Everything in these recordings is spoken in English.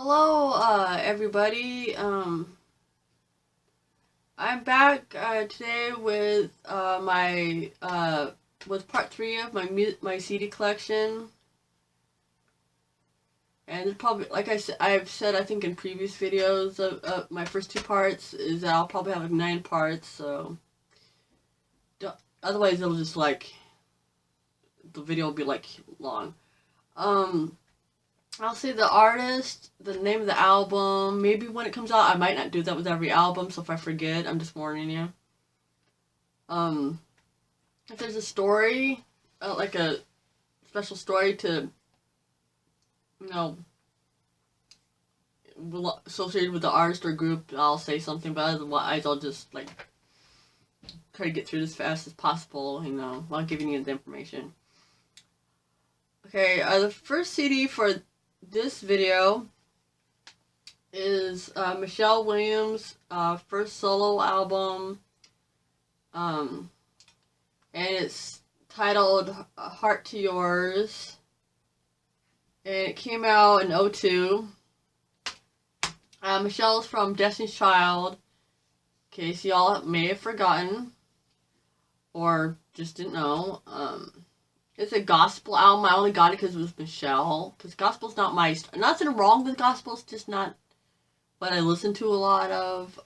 Hello, everybody. I'm back today with with part 3 of my CD collection, and it's probably, like I've said I think in previous videos of my first 2 parts is that I'll probably have like 9 parts. So otherwise it'll just like the video will be like long. I'll say the artist, the name of the album, maybe when it comes out. I might not do that with every album, so if I forget, I'm just warning you. If there's a story, like a special story to, you know, associated with the artist or group, I'll say something, but otherwise I'll just, like, try to get through this as fast as possible, you know, while giving you the information. Okay, the first CD for this video is Michelle Williams' first solo album, and it's titled Heart to Yours, and it came out in 2002. Michelle's from Destiny's Child, in case y'all may have forgotten, or just didn't know. It's a gospel album. I only got it because it was Michelle. Because gospel's not my... Nothing wrong with gospel. It's just not what I listen to a lot of.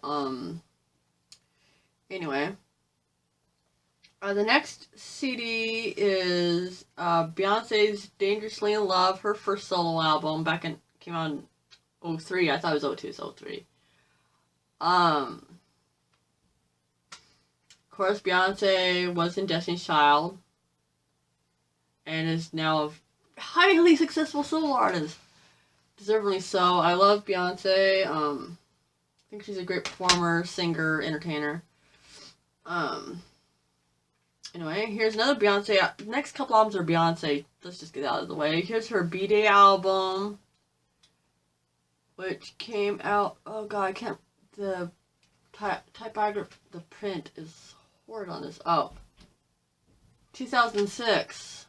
Anyway. The next CD is Beyonce's Dangerously in Love. Her first solo album. Came out in 2003. I thought it was 2002. It's 2003. Of course, Beyonce was in Destiny's Child. And is now a highly successful solo artist. Deservedly so. I love Beyonce. I think she's a great performer, singer, entertainer. Anyway, here's another Beyonce. The next couple albums are Beyonce. Let's just get out of the way. Here's her B-Day album, which came out... Oh god, I can't... The typography... The print is horrid on this. Oh. 2006.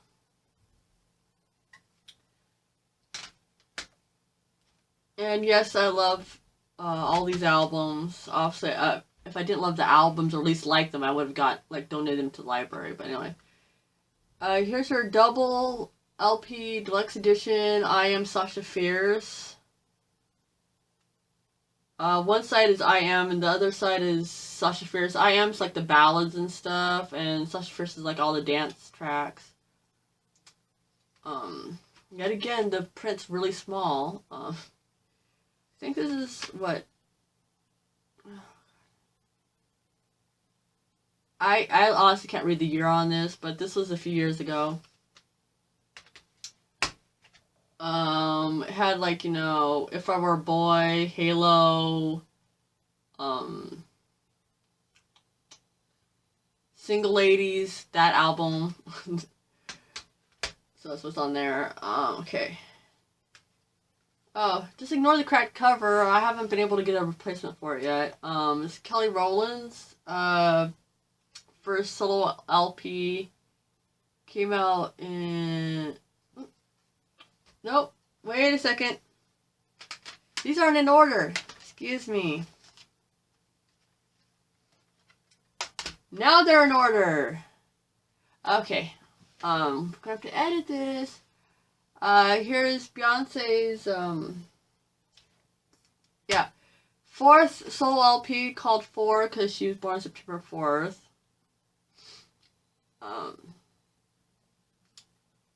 And yes, I love all these albums. Obviously, if I didn't love the albums, or at least like them, I would have donated them to the library. But anyway. Here's her double LP deluxe edition, I Am Sasha Fierce. One side is I Am, and the other side is Sasha Fierce. I Am's like the ballads and stuff, and Sasha Fierce is like all the dance tracks. Yet again, the print's really small. I think this is what I honestly can't read the year on this, but this was a few years ago. It had, like, you know, If I Were a Boy, Halo, Single Ladies, that album. So that's what's on there. Okay. Oh, just ignore the cracked cover. I haven't been able to get a replacement for it yet. It's Kelly Rowland's first solo LP. Came out in... Nope. Wait a second. These aren't in order. Excuse me. Now they're in order. Okay. I'm gonna have to edit this. Here's Beyonce's, fourth solo LP called 4, because she was born September 4th.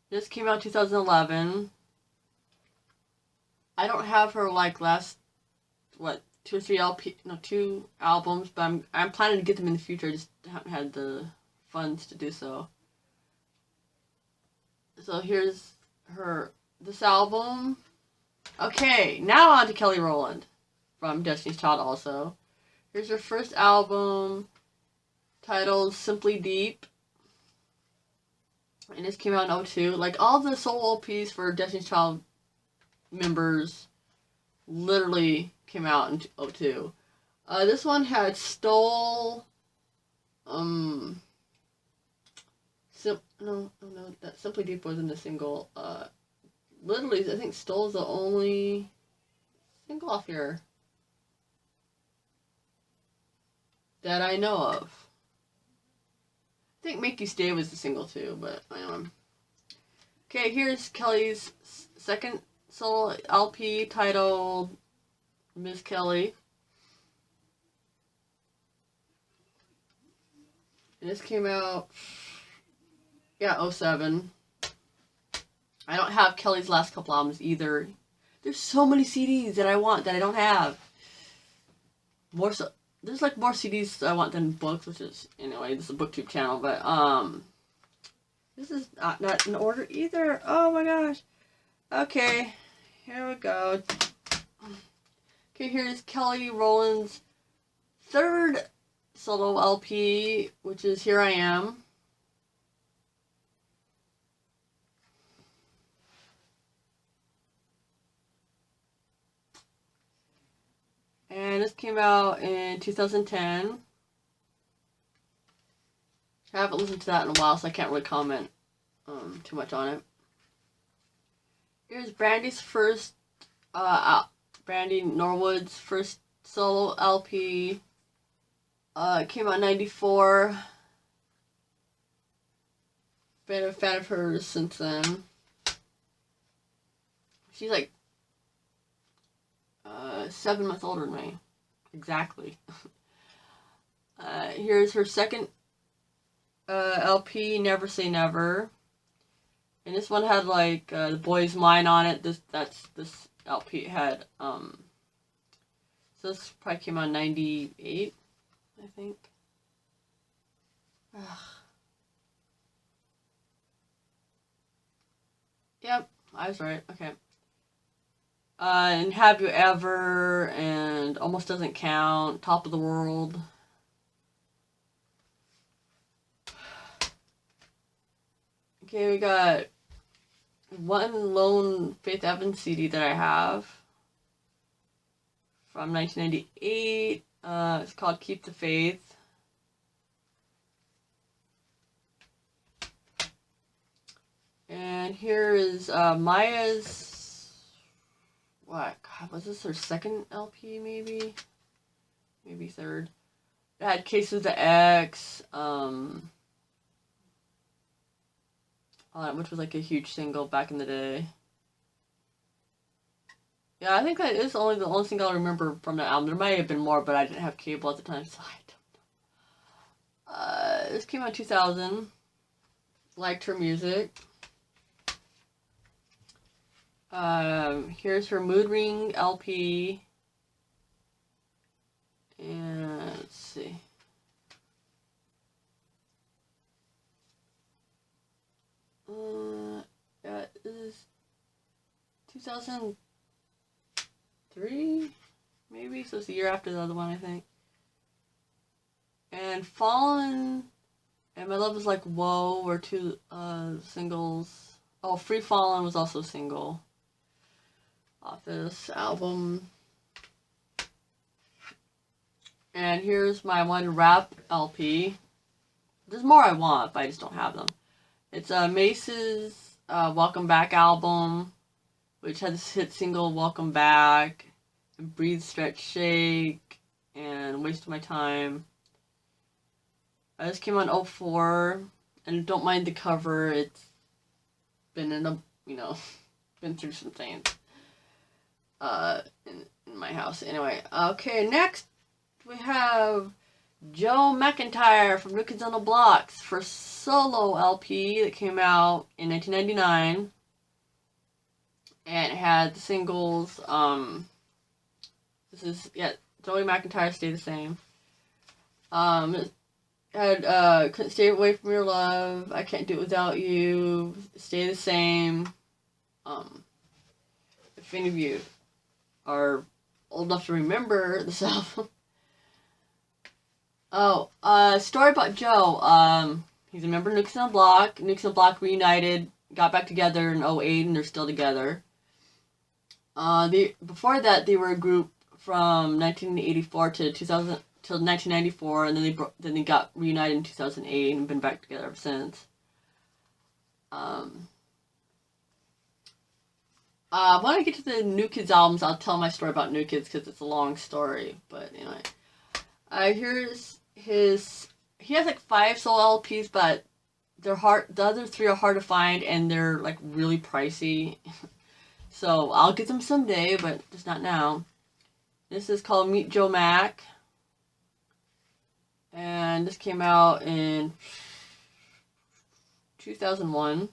This came out 2011. I don't have her, like, last, 2 or 3 2 albums, but I'm planning to get them in the future. I just haven't had the funds to do so. So here's this album. Okay, now on to Kelly Rowland from Destiny's Child also. Here's her first album titled Simply Deep. And this came out in 2002. Like, all the solo LPs for Destiny's Child members literally came out in 2002. This one had Stole, no, that Simply Deep wasn't a single. Literally, I think Stole's the only single off here that I know of. I think Make You Stay was the single too, but okay, here's Kelly's second solo LP titled Miss Kelly. And this came out, yeah, 2007. I don't have Kelly's last couple albums either. There's so many CDs that I want that I don't have. There's like more CDs I want than books, which is, anyway, this is a booktube channel, but this is not in order either. Oh my gosh. Okay, here we go. Okay, here's Kelly Rowland's third solo LP, which is Here I Am. And this came out in 2010. I haven't listened to that in a while, so I can't really comment too much on it. Here's Brandy's first, Brandy Norwood's first solo LP. It came out in 94. Been a fan of hers since then. She's like 7 months older than me. Exactly. Here's her second LP, Never Say Never. And this one had like The Boy's Mine on it. This LP had so this probably came out in 98, I think. Yep, I was right. Okay. And Have You Ever, and Almost Doesn't Count, Top of the World. Okay, we got one lone Faith Evans CD that I have from 1998. It's called Keep the Faith. And here is Maya's, what, God, was this her second LP, maybe? Maybe third. It had Case of the X, which was like a huge single back in the day. Yeah, I think that is the only single I remember from that album. There might have been more, but I didn't have cable at the time, so I don't know. This came out in 2000. Liked her music. Here's her Mood Ring LP. And let's see. Yeah, this is 2003, maybe? So it's a year after the other one, I think. And Fallen and My Love Is Like Whoa were two singles. Oh, Free Fallen was also a single off this album. And here's my one rap LP. There's more I want, but I just don't have them. It's Mace's Welcome Back album, which had this hit single Welcome Back, and Breathe, Stretch, Shake, and Waste of My Time. This came out in 2004, and don't mind the cover. It's been in a, been through some things in my house. Anyway, okay, next we have Joe McIntyre from New Kids on the Block's first solo LP that came out in 1999. And it had the singles, this is, yeah, Joey McIntyre, Stay the Same. It had Couldn't Stay Away From Your Love, I Can't Do It Without You, Stay the Same. If any of you are old enough to remember this album. Oh, story about Joe. He's a member of New Kids on the Block. New Kids on the Block reunited, got back together in 2008, and they're still together. Before that, they were a group from 1984 to 2000 till 1994, and then they got reunited in 2008 and been back together ever since. When I get to the New Kids albums, I'll tell my story about New Kids because it's a long story. But anyway, here's his. He has like 5 solo LPs, but they're hard. The other 3 are hard to find, and they're like really pricey. So I'll get them someday, but just not now. This is called Meet Joe Mac, and this came out in 2001.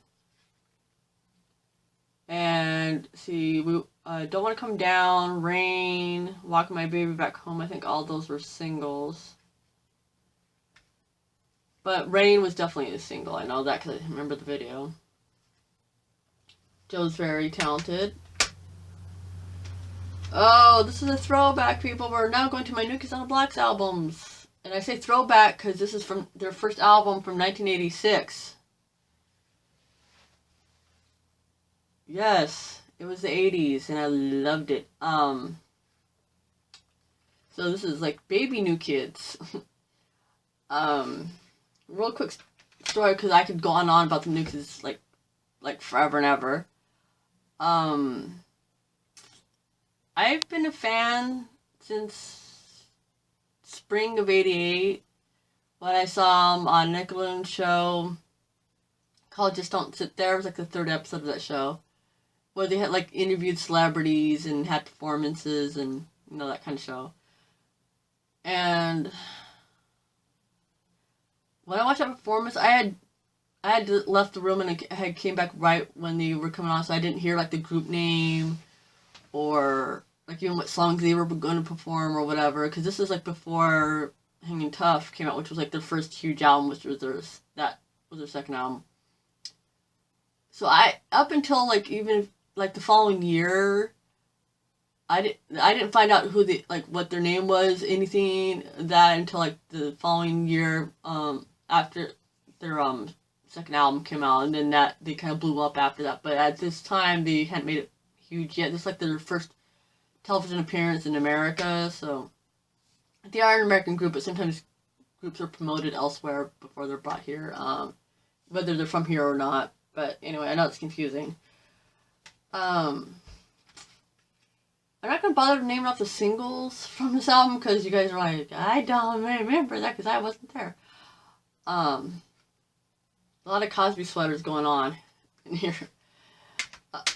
And see, we Don't Want to Come Down, Rain, Walking My Baby Back Home. I think all those were singles. But Rain was definitely a single. I know that because I remember the video. Joe's very talented. Oh, this is a throwback, people. We're now going to my New Kids on the Block's albums. And I say throwback because this is from their first album from 1986. Yes, it was the 80s, and I loved it. So this is like baby New Kids. Real quick story, because I could go on and on about the New Kids like forever and ever. I've been a fan since spring of '88 when I saw them on Nickelodeon show called Just Don't Sit There. It was like the 3rd episode of that show, where they had like interviewed celebrities and had performances and that kind of show. And when I watched that performance, I had left the room and I had came back right when they were coming on, so I didn't hear like the group name or like even what songs they were going to perform or whatever. Because this is like before Hanging Tough came out, which was like their first huge album, which was their 2nd album. So up until like even like the following year, I didn't find out who what their name was, anything that until like the following year, after their 2nd album came out, and then that they kind of blew up after that. But at this time, they hadn't made it huge yet. This is like their first television appearance in America, so they are an American group, but sometimes groups are promoted elsewhere before they're brought here, whether they're from here or not. But anyway, I know it's confusing. I'm not going to bother naming off the singles from this album because you guys are like, I don't remember that because I wasn't there. A lot of Cosby sweaters going on in here.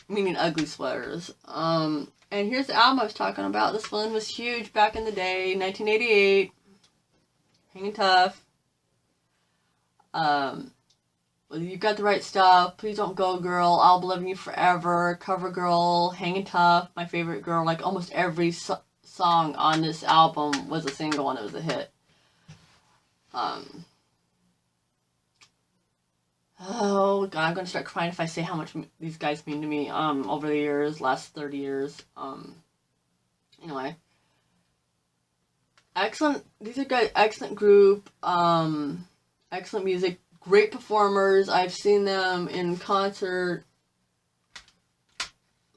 Meaning ugly sweaters. And here's the album I was talking about. This one was huge back in the day, 1988. Hanging Tough. Well, You Got the Right Stuff, Please Don't Go Girl, I'll Be Loving You Forever, Cover Girl, Hanging Tough, My Favorite Girl. Like almost every song on this album was a single and it was a hit. Oh god, I'm gonna start crying if I say how much these guys mean to me over the years, last 30 years. Anyway. Excellent, these are guys, excellent group, excellent music. Great performers. I've seen them in concert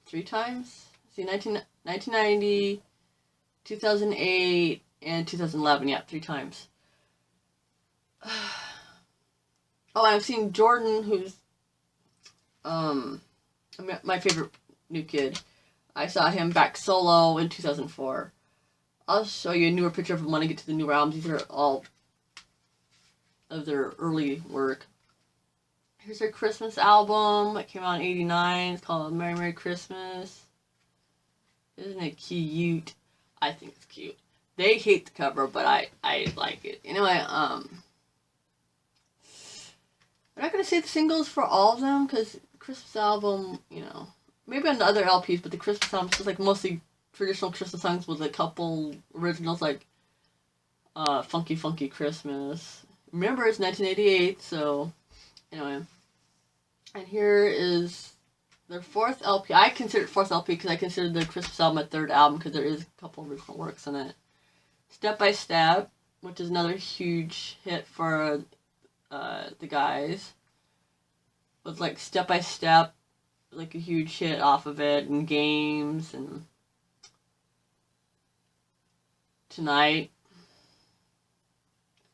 3 times. See, 1990, 2008, and 2011. Yeah, 3 times. Oh, I've seen Jordan, who's my favorite new kid. I saw him back solo in 2004. I'll show you a newer picture of him when I get to the newer albums. These are all of their early work. Here's their Christmas album that came out in '89. It's called Merry Merry Christmas. Isn't it cute? I think it's cute. They hate the cover, but I like it. Anyway, I'm not gonna say the singles for all of them because Christmas album, maybe on the other LPs, but the Christmas album is just like mostly traditional Christmas songs with a couple originals like Funky Funky Christmas. Remember, it's 1988, so anyway. And here is their 4th LP. I consider it 4th LP because I consider the Christmas album a 3rd album because there is a couple original works in it. Step by Step, which is another huge hit for the guys. With like Step by Step, like a huge hit off of it, and Games, and Tonight.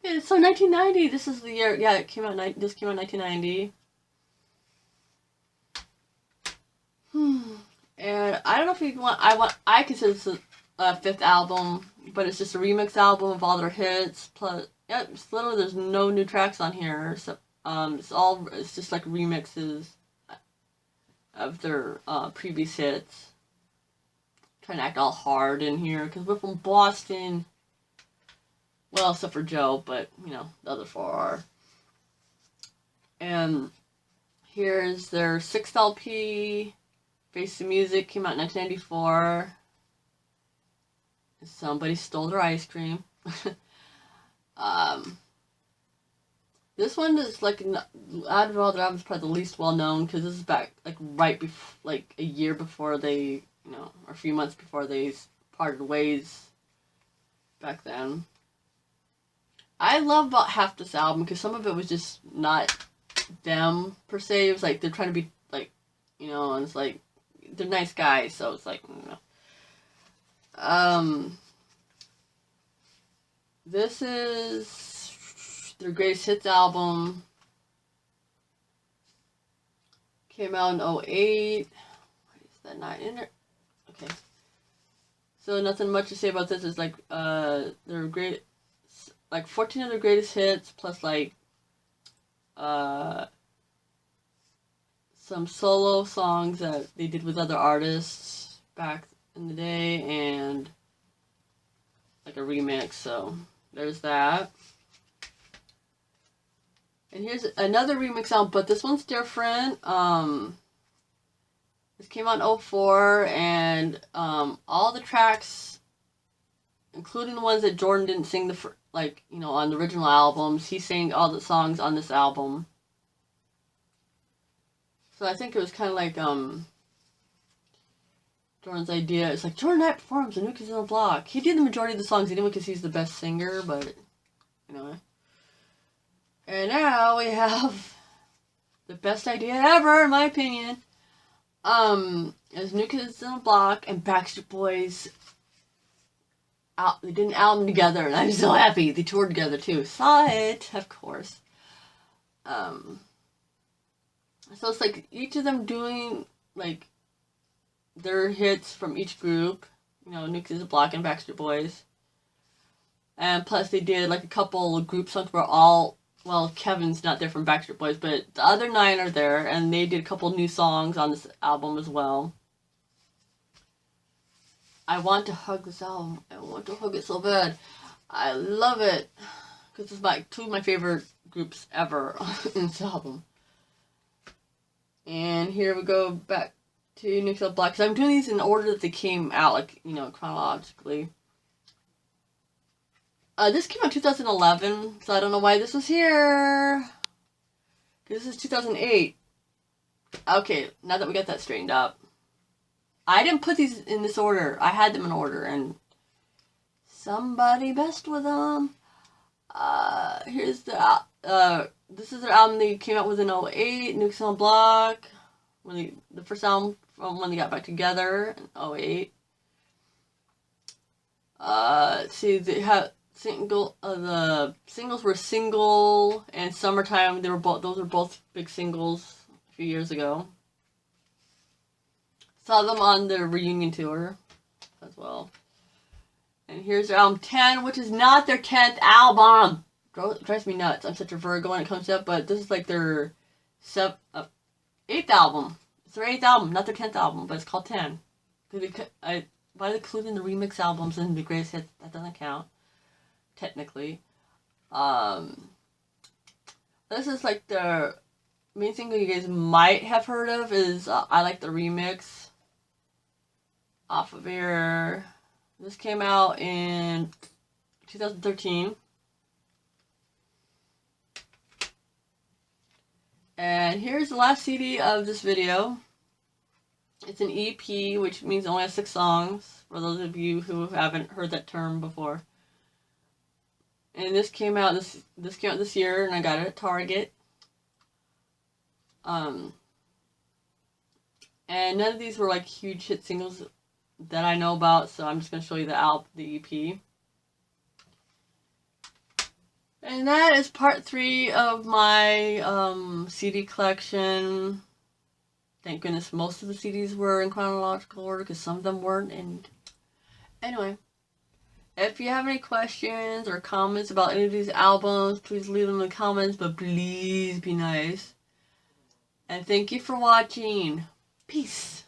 Yeah, so 1990, this is the year, yeah, this came out in 1990. And I don't know if you want. I consider this a fifth album, but it's just a remix album of all their hits. Plus, yeah, it's literally there's no new tracks on here. So it's just like remixes of their previous hits. Trying to act all hard in here because we're from Boston. Well, except for Joe, but you know the other four are. And here's their sixth LP. Face the Music came out in 1994. Somebody stole their ice cream. This one is like out of all their albums, probably the least well known because this is back like right before, like a year before they, you know, or a few months before they parted ways. Back then, I love about half this album because some of it was just not them per se. It was like they're trying to be like, you know, and it's like they're nice guys, so it's like, you know. This is their greatest hits album. Came out in 2008. Why is that not in there? Okay. So nothing much to say about this. It's like their great, like 14 of their greatest hits plus like some solo songs that they did with other artists back in the day, and like a remix, so there's that. And here's another remix album, but this one's different. This came out in 2004, and all the tracks, including the ones that Jordan didn't sing like, you know, on the original albums, he sang all the songs on this album. So I think it was kind of like Jordan's idea. It's like Jordan Knight performs the New Kids on the Block. He did the majority of the songs anyway because he's the best singer, but you know. And now we have the best idea ever, in my opinion. As New Kids on the Block and Backstreet Boys. They did an album together, and I'm so happy. They toured together too. Saw it, of course. So it's like each of them doing like their hits from each group. You know, New Kids on the Block and Backstreet Boys. And plus they did like a couple of group songs where well, Kevin's not there from Backstreet Boys, but the other 9 are there, and they did a couple new songs on this album as well. I want to hug this album. I want to hug it so bad. I love it. Because it's like 2 of my favorite groups ever in this album. And here we go back to New Kids on the Block. Because I'm doing these in order that they came out, like, you know, chronologically. This came out in 2011, so I don't know why this was here. This is 2008. Okay, now that we got that straightened up. I didn't put these in this order. I had them in order, and somebody messed with them. Here's the this is their album they came out with in 2008, New Kids on the Block. The first album from when they got back together in 2008. Let's see, they have the singles were Single and Summertime. Those were both big singles a few years ago. Saw them on their reunion tour as well. And here's their album 10, which is not their 10th album. Drives me nuts. I'm such a Virgo when it comes to it, but this is like their 8th album. It's their 8th album, not their 10th album, but it's called 10. By including the remix albums and the greatest hits, that doesn't count, technically. This is like the main single you guys might have heard of is I Like the Remix. Off of here. This came out in 2013. And here's the last CD of this video. It's an EP, which means it only has 6 songs, for those of you who haven't heard that term before. And this came out this year, and I got it at Target. And none of these were like huge hit singles that I know about, so I'm just going to show you the EP. And that is part 3 of my CD collection. Thank goodness most of the CDs were in chronological order because some of them weren't. And anyway, if you have any questions or comments about any of these albums, please leave them in the comments, but please be nice. And thank you for watching. Peace.